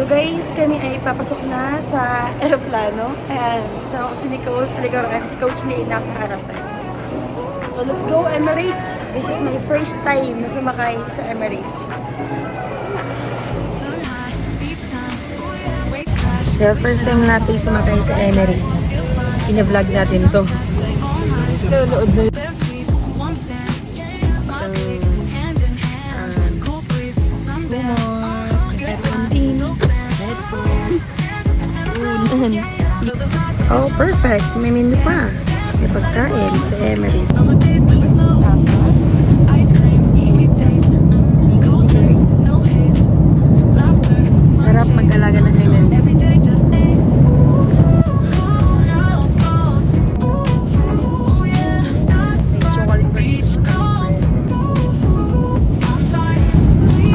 guys, kami ay papasok na sa aeroplano. Ayan, kasama ko si Nicole sa likuran, si Coach Nate nasa harapan. So let's go Emirates. This is my first time na sumakay sa Emirates. The first time natin sumakay sa Emirates. Ina-vlog natin to. Nanonood na yun. Oh, perfect. May menu pa. May pagkain sa Emirates. Sarap mag-alaga ng Emirates.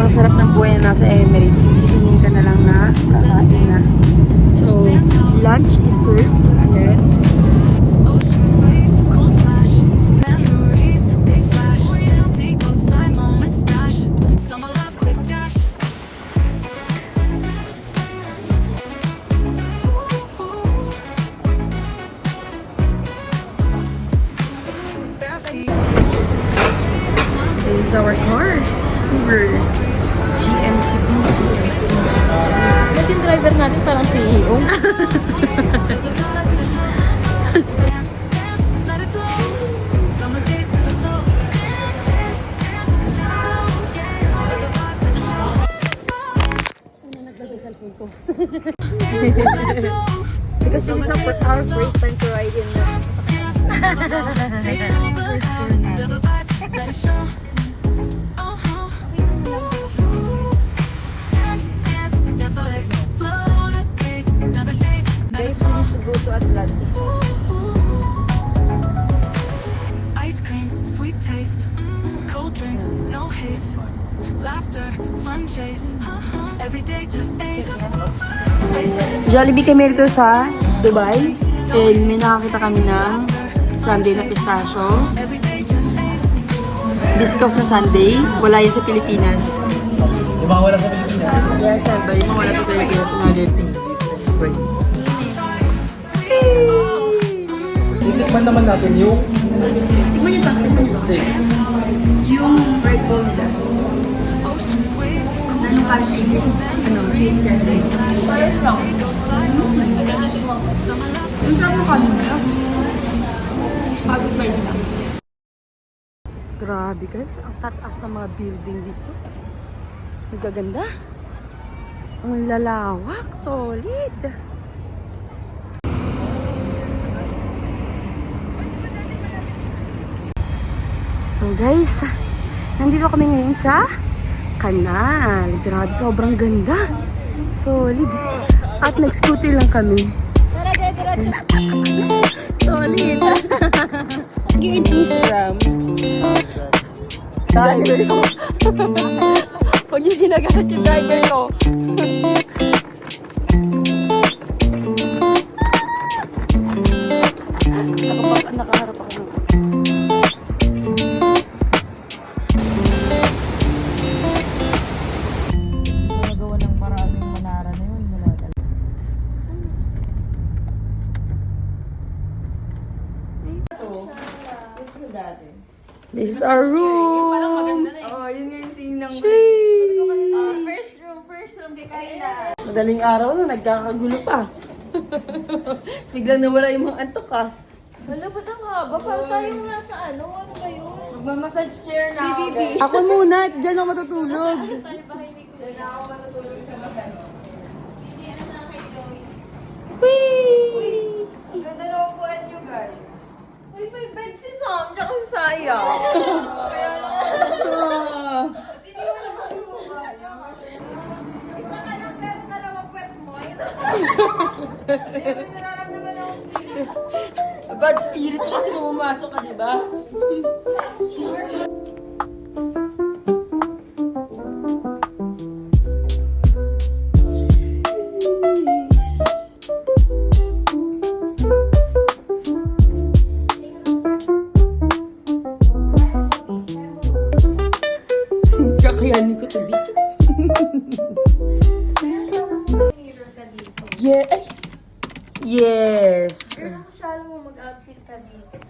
Ang sarap ng buhay na nasa Emirates. Isinin ka na lang na kakain na. So, lunch is served. And then, this is our car. Uber. GMCB. Ba't yung driver natin parang CEO? Because this is our first time to ride in Guys, we need to go to Atlantis. Ice cream, sweet taste, cold drinks, no haste, laughter, fun chase, every day just ace. Jollibee kami rito sa Dubai. And may nakakita kami ng Sunday na pistachio. Biscoff na Sunday. Wala yun sa Pilipinas. Yung mga wala sa Pilipinas. Yeah, syempre. Yung mga wala sa Pilipinas. Another thing. Titikman naman natin yung Tikman yung bakit na steak. yung rice bowl nila. Anong country? Ano? Cheese yan. Fire strong. Ang sarap mo kanin nila. Kasi spicy lang. Grabe guys, ang tataas ng mga building dito. Ang gaganda. Ang lalawak, solid. So guys, nandito kami ngayon sa kanal. Grabe, sobrang ganda. Solid. At nag-scooter lang kami. Solid. Instagram. Driver ko. Huwag yung ginagamit yung driver ko. Nakaharap ako ng nagawa ng maraming manara na yun. This is our room. Oh, yun nga yung tingnan mo. First room kay Karina. Madaling araw na, nagkakagulo pa. Biglang nawala yung mga antok ah. Wala ba ang haba? Parang tayo nga sa ano ba yun? Magmamassage chair na ako. Ako muna, dyan ako matutulog. Diyan na ako matutulog sa magano. Whee! Ang ganda na upuan nyo, guys. Uy, may bed si Sam, tsaka si Saya. Kaya lang. Hindi mo na masubukan. Isa ka lang pero dalawang pwet mo. Hindi mo nararamdaman ng spirit. Bad spirit kasi pumasok ka, di ba? Kakayanin ko to, Yeah. Ay. Yes. Masyado mo mag-outfit ka dito.